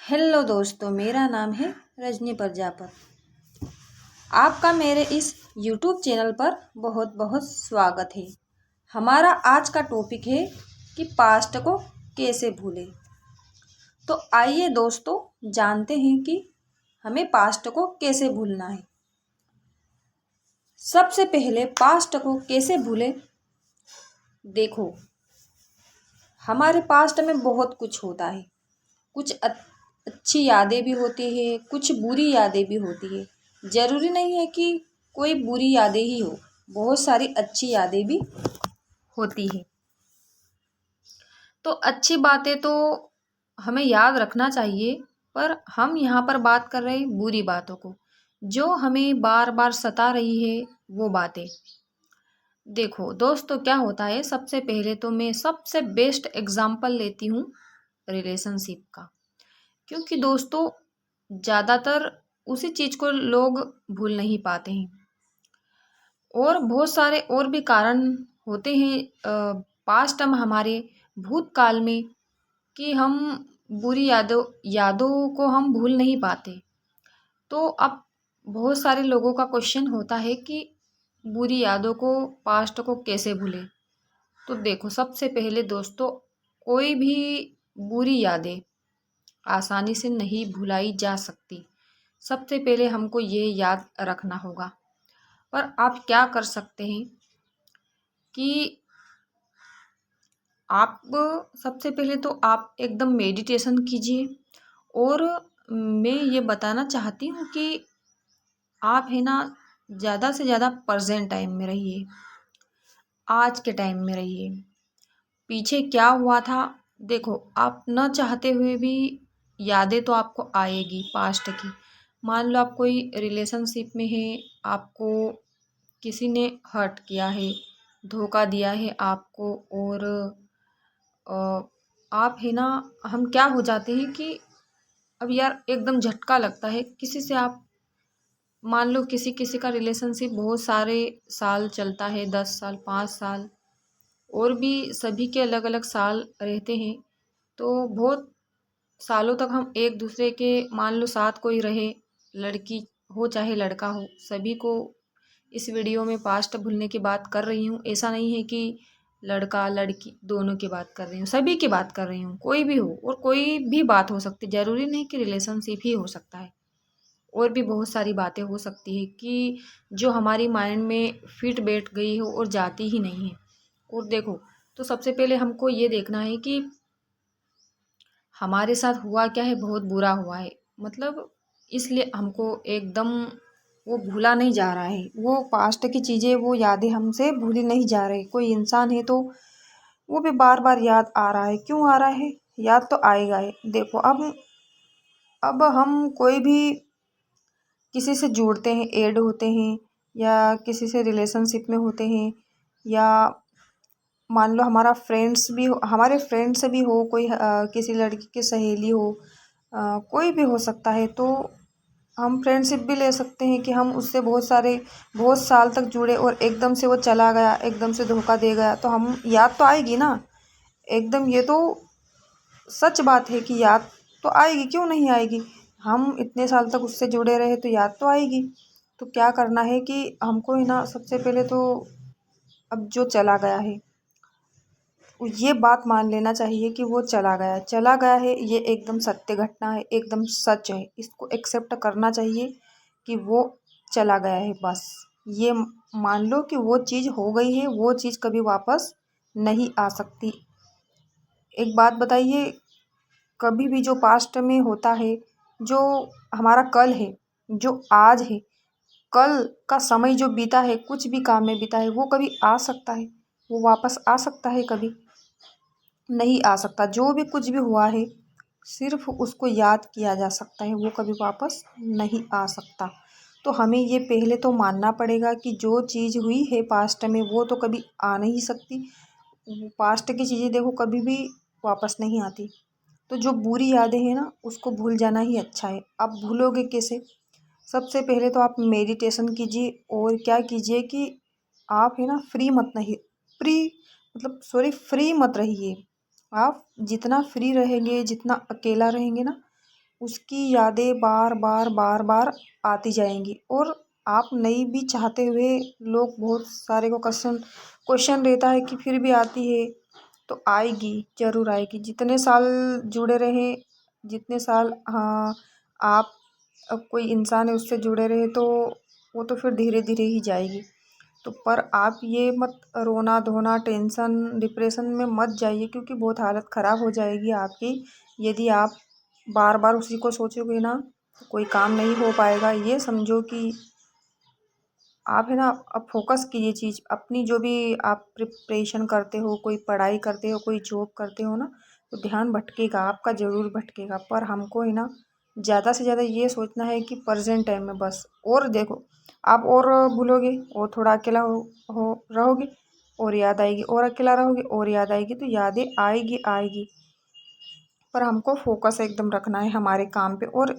Hello दोस्तों, मेरा नाम है रजनी प्रजापत। आपका मेरे इस YouTube चैनल पर बहुत बहुत स्वागत है। हमारा आज का टॉपिक है कि पास्ट को कैसे भूलें। तो आइए दोस्तों, जानते हैं कि हमें पास्ट को कैसे भूलना है। सबसे पहले पास्ट को कैसे भूलें। देखो, हमारे पास्ट में बहुत कुछ होता है। कुछ अच्छी यादें भी होती है, कुछ बुरी यादें भी होती है। ज़रूरी नहीं है कि कोई बुरी यादें ही हो, बहुत सारी अच्छी यादें भी होती है। तो अच्छी बातें तो हमें याद रखना चाहिए, पर हम यहाँ पर बात कर रहे हैं बुरी बातों को, जो हमें बार बार सता रही है वो बातें। देखो दोस्तों, क्या होता है, सबसे पहले तो मैं सबसे बेस्ट एग्जाम्पल लेती हूँ रिलेशनशिप का। क्योंकि दोस्तों ज़्यादातर उसी चीज़ को लोग भूल नहीं पाते हैं, और बहुत सारे और भी कारण होते हैं पास्ट में, हमारे भूतकाल में, कि हम बुरी यादों यादों को हम भूल नहीं पाते। तो अब बहुत सारे लोगों का क्वेश्चन होता है कि बुरी यादों को, पास्ट को कैसे भूलें। तो देखो, सबसे पहले दोस्तों, कोई भी बुरी यादें आसानी से नहीं भुलाई जा सकती। सबसे पहले हमको ये याद रखना होगा। पर आप क्या कर सकते हैं कि आप सबसे पहले तो आप एकदम मेडिटेशन कीजिए। और मैं ये बताना चाहती हूँ कि आप है ना, ज़्यादा से ज़्यादा प्रेजेंट टाइम में रहिए, आज के टाइम में रहिए। पीछे क्या हुआ था, देखो, आप न चाहते हुए भी यादें तो आपको आएगी पास्ट की। मान लो आप कोई रिलेशनशिप में है, आपको किसी ने हर्ट किया है, धोखा दिया है आपको, और आप है ना, हम क्या हो जाते हैं कि अब यार एकदम झटका लगता है किसी से। आप मान लो किसी किसी का रिलेशनशिप बहुत सारे साल चलता है, 10 साल, 5 साल, और भी सभी के अलग अलग साल रहते हैं। तो बहुत सालों तक हम एक दूसरे के, मान लो, साथ कोई रहे, लड़की हो चाहे लड़का हो, सभी को इस वीडियो में पास्ट भूलने की बात कर रही हूँ। ऐसा नहीं है कि लड़का लड़की दोनों की बात कर रही हूँ, सभी की बात कर रही हूँ। कोई भी हो और कोई भी बात हो सकती, ज़रूरी नहीं कि रिलेशनशिप ही हो सकता है, और भी बहुत सारी बातें हो सकती है कि जो हमारी माइंड में फिट बैठ गई हो और जाती ही नहीं है। और देखो, तो सबसे पहले हमको ये देखना है कि हमारे साथ हुआ क्या है, बहुत बुरा हुआ है, मतलब इसलिए हमको एकदम वो भूला नहीं जा रहा है। वो पास्ट की चीज़ें, वो यादें हमसे भूली नहीं जा रही। कोई इंसान है तो वो भी बार बार याद आ रहा है। क्यों आ रहा है? याद तो आएगा ही। देखो, अब हम कोई भी किसी से जुड़ते हैं, ऐड होते हैं, या किसी से रिलेशनशिप में होते हैं, या मान लो हमारा फ्रेंड्स भी हो, हमारे फ्रेंड से भी हो, कोई किसी लड़की की सहेली हो, कोई भी हो सकता है। तो हम फ्रेंडशिप भी ले सकते हैं कि हम उससे बहुत साल तक जुड़े, और एकदम से वो चला गया, एकदम से धोखा दे गया, तो हम याद तो आएगी ना एकदम। ये तो सच बात है कि याद तो आएगी, क्यों नहीं आएगी। हम इतने साल तक उससे जुड़े रहे तो याद तो आएगी। तो क्या करना है कि हमको है ना, सबसे पहले तो अब जो चला गया है, ये बात मान लेना चाहिए कि वो चला गया है। ये एकदम सत्य घटना है, एकदम सच है। इसको एक्सेप्ट करना चाहिए कि वो चला गया है। बस ये मान लो कि वो चीज़ हो गई है, वो चीज़ कभी वापस नहीं आ सकती। एक बात बताइए, कभी भी जो पास्ट में होता है, जो हमारा कल है, जो आज है, कल का समय जो बीता है, कुछ भी काम में बीता है, वो कभी आ सकता है? वो वापस आ सकता है? कभी नहीं आ सकता। जो भी कुछ भी हुआ है, सिर्फ उसको याद किया जा सकता है, वो कभी वापस नहीं आ सकता। तो हमें ये पहले तो मानना पड़ेगा कि जो चीज़ हुई है पास्ट में, वो तो कभी आ नहीं सकती। पास्ट की चीज़ें देखो कभी भी वापस नहीं आती। तो जो बुरी यादें हैं ना, उसको भूल जाना ही अच्छा है। आप भूलोगे कैसे? सबसे पहले तो आप मेडिटेशन कीजिए, और क्या कीजिए कि आप है ना, फ्री मत रहिए। आप जितना फ्री रहेंगे, जितना अकेला रहेंगे ना, उसकी यादें बार बार बार बार आती जाएंगी। और आप नहीं भी चाहते हुए लोग बहुत सारे को क्वेश्चन क्वेश्चन रहता है कि फिर भी आती है, तो आएगी, जरूर आएगी। जितने साल जुड़े रहे, जितने साल, हाँ, आप, अब कोई इंसान है उससे जुड़े रहे तो वो तो फिर धीरे धीरे ही जाएगी। तो पर आप ये मत रोना धोना, टेंशन डिप्रेशन में मत जाइए, क्योंकि बहुत हालत ख़राब हो जाएगी आपकी। यदि आप बार बार उसी को सोचोगे ना, तो कोई काम नहीं हो पाएगा। ये समझो कि आप है ना, अब फोकस कीजिए चीज़ अपनी, जो भी आप प्रिपरेशन करते हो, कोई पढ़ाई करते हो, कोई जॉब करते हो ना, तो ध्यान भटकेगा, आपका ज़रूर भटकेगा। पर हमको है ना, ज़्यादा से ज़्यादा ये सोचना है कि प्रेजेंट टाइम में बस। और देखो, आप और भूलोगे और थोड़ा अकेला हो रहोगे और याद आएगी, और अकेला रहोगे और याद आएगी, तो यादें आएगी आएगी। पर हमको फोकस एकदम रखना है हमारे काम पे। और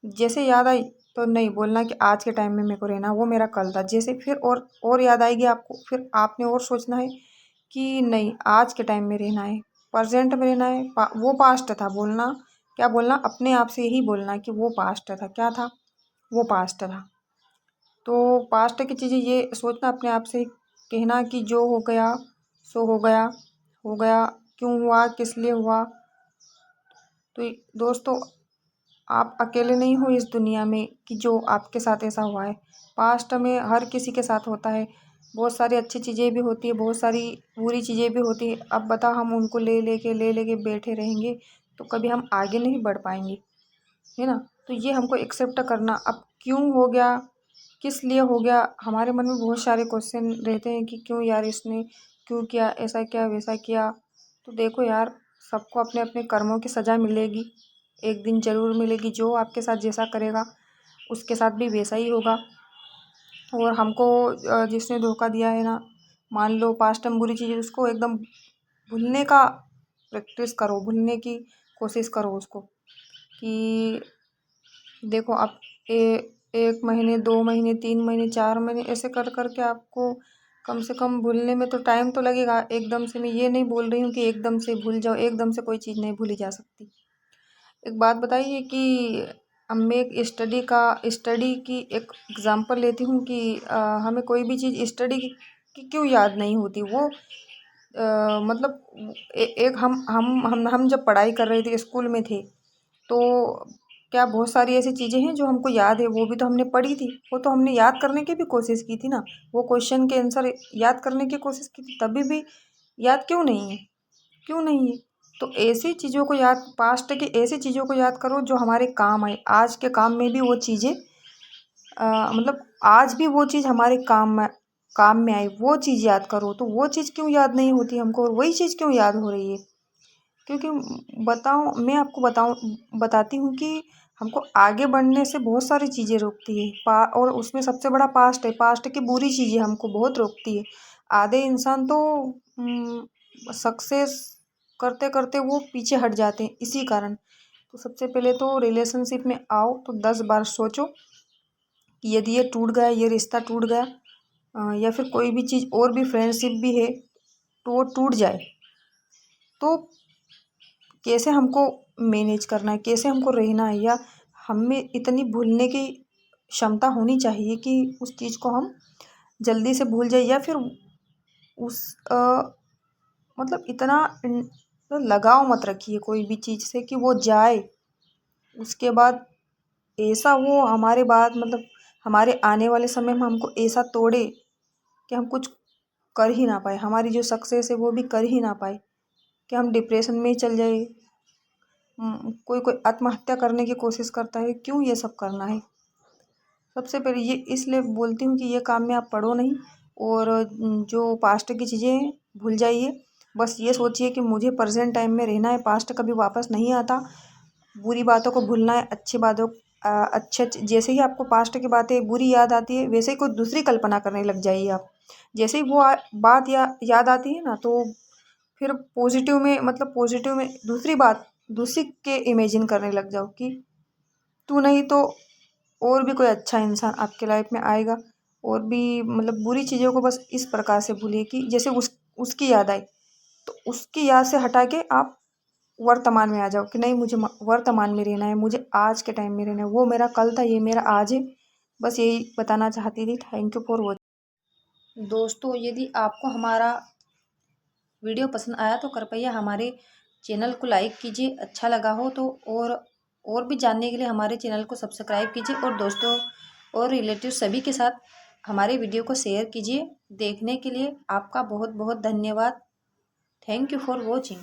जैसे याद आई तो नहीं बोलना कि आज के टाइम में मेरे को रहना, वो मेरा कल था। जैसे फिर और याद आएगी आपको, फिर आपने और सोचना है कि नहीं, आज के टाइम में रहना है, प्रेजेंट में रहना है। वो पास्ट था बोलना, क्या बोलना, अपने आप से यही बोलना कि वो पास्ट था। क्या था? वो पास्ट था। तो पास्ट की चीज़ें ये सोचना अपने आप से, कहना कि जो हो गया सो हो गया, हो गया, क्यों हुआ, किस लिए हुआ। तो दोस्तों, आप अकेले नहीं हो इस दुनिया में कि जो आपके साथ ऐसा हुआ है। पास्ट में हर किसी के साथ होता है। बहुत सारी अच्छी चीज़ें भी होती है, बहुत सारी बुरी चीज़ें भी होती है। अब बताओ, हम उनको ले लेके बैठे रहेंगे तो कभी हम आगे नहीं बढ़ पाएंगे, है ना। तो ये हमको एक्सेप्ट करना, अब क्यों हो गया, किस लिए हो गया। हमारे मन में बहुत सारे क्वेश्चन रहते हैं कि क्यों यार इसने क्यों किया, ऐसा किया, वैसा किया। तो देखो यार, सबको अपने अपने कर्मों की सज़ा मिलेगी, एक दिन ज़रूर मिलेगी। जो आपके साथ जैसा करेगा उसके साथ भी वैसा ही होगा। और हमको जिसने धोखा दिया है ना, मान लो पास्ट में बुरी चीज़, उसको एकदम भूलने का प्रैक्टिस करो, भूलने की कोशिश करो उसको। कि देखो, आप 1 महीने, 2 महीने, 3 महीने, 4 महीने ऐसे कर करके आपको कम से कम भूलने में तो टाइम तो लगेगा। एकदम से मैं ये नहीं बोल रही हूँ कि एकदम से भूल जाओ, एकदम से कोई चीज़ नहीं भूली जा सकती। एक बात बताइए कि अब मैं एक स्टडी की एक एग्जांपल लेती हूँ कि हमें कोई भी चीज़ स्टडी की क्यों याद नहीं होती। वो मतलब एक हम जब पढ़ाई कर रहे थे, स्कूल में थे, तो क्या बहुत सारी ऐसी चीज़ें हैं जो हमको याद है, वो भी तो हमने पढ़ी थी, वो तो हमने याद करने की भी कोशिश की थी ना। वो क्वेश्चन के आंसर याद करने की कोशिश की थी, तभी भी याद क्यों नहीं है, क्यों नहीं है। तो ऐसी चीज़ों को याद, पास्ट की ऐसी चीज़ों को याद करो जो हमारे काम आए। आज के काम में भी वो चीज़ें, मतलब आज भी वो चीज़ हमारे काम में आई, वो चीज़ याद करो। तो वो चीज़ क्यों याद नहीं होती हमको, और वही चीज़ क्यों याद हो रही है। क्योंकि बताऊँ, मैं आपको बताती हूँ कि हमको आगे बढ़ने से बहुत सारी चीज़ें रोकती है। और उसमें सबसे बड़ा पास्ट है। पास्ट की बुरी चीज़ें हमको बहुत रोकती है। आधे इंसान तो सक्सेस करते करते वो पीछे हट जाते हैं इसी कारण। तो सबसे पहले तो रिलेशनशिप में आओ तो 10 बार सोचो कि यदि ये टूट गया, ये रिश्ता टूट गया, या फिर कोई भी चीज़ और भी, फ्रेंडशिप भी है, तो वो टूट जाए तो कैसे हमको मैनेज करना है, कैसे हमको रहना है। या हमें इतनी भूलने की क्षमता होनी चाहिए कि उस चीज़ को हम जल्दी से भूल जाए, या फिर उस मतलब इतना तो लगाव मत रखिए कोई भी चीज़ से कि वो जाए, उसके बाद ऐसा वो हमारे बाद, मतलब हमारे आने वाले समय में हमको ऐसा तोड़े कि हम कुछ कर ही ना पाए, हमारी जो सक्सेस है वो भी कर ही ना पाए, कि हम डिप्रेशन में ही चल जाए। कोई कोई आत्महत्या करने की कोशिश करता है। क्यों ये सब करना है? सबसे पहले ये इसलिए बोलती हूँ कि ये काम में आप पढ़ो नहीं, और जो पास्ट की चीज़ें भूल जाइए। बस ये सोचिए कि मुझे प्रेजेंट टाइम में रहना है, पास्ट कभी वापस नहीं आता। बुरी बातों को भूलना है, अच्छी बातों, अच्छे जैसे ही आपको पास्ट की बातें बुरी याद आती है, वैसे ही कोई दूसरी कल्पना करने लग जाइए आप। जैसे ही वो बात याद आती है ना, तो फिर पॉजिटिव में, मतलब पॉजिटिव में दूसरी बात, दूसरी के इमेजिन करने लग जाओ कि तू नहीं तो और भी कोई अच्छा इंसान आपके लाइफ में आएगा। और भी मतलब बुरी चीज़ों को बस इस प्रकार से भूलिए कि जैसे उसकी याद आई, तो उसकी याद से हटा के आप वर्तमान में आ जाओ कि नहीं मुझे वर्तमान में रहना है, मुझे आज के टाइम में रहना है। वो मेरा कल था, ये मेरा आज है। बस यही बताना चाहती थी। Thank you for watching. दोस्तों, यदि आपको हमारा वीडियो पसंद आया तो कृपया हमारे चैनल को लाइक कीजिए, अच्छा लगा हो तो। और भी जानने के लिए हमारे चैनल को सब्सक्राइब कीजिए और दोस्तों और रिलेटिव सभी के साथ हमारे वीडियो को शेयर कीजिए। देखने के लिए आपका बहुत बहुत धन्यवाद। Thank you for watching.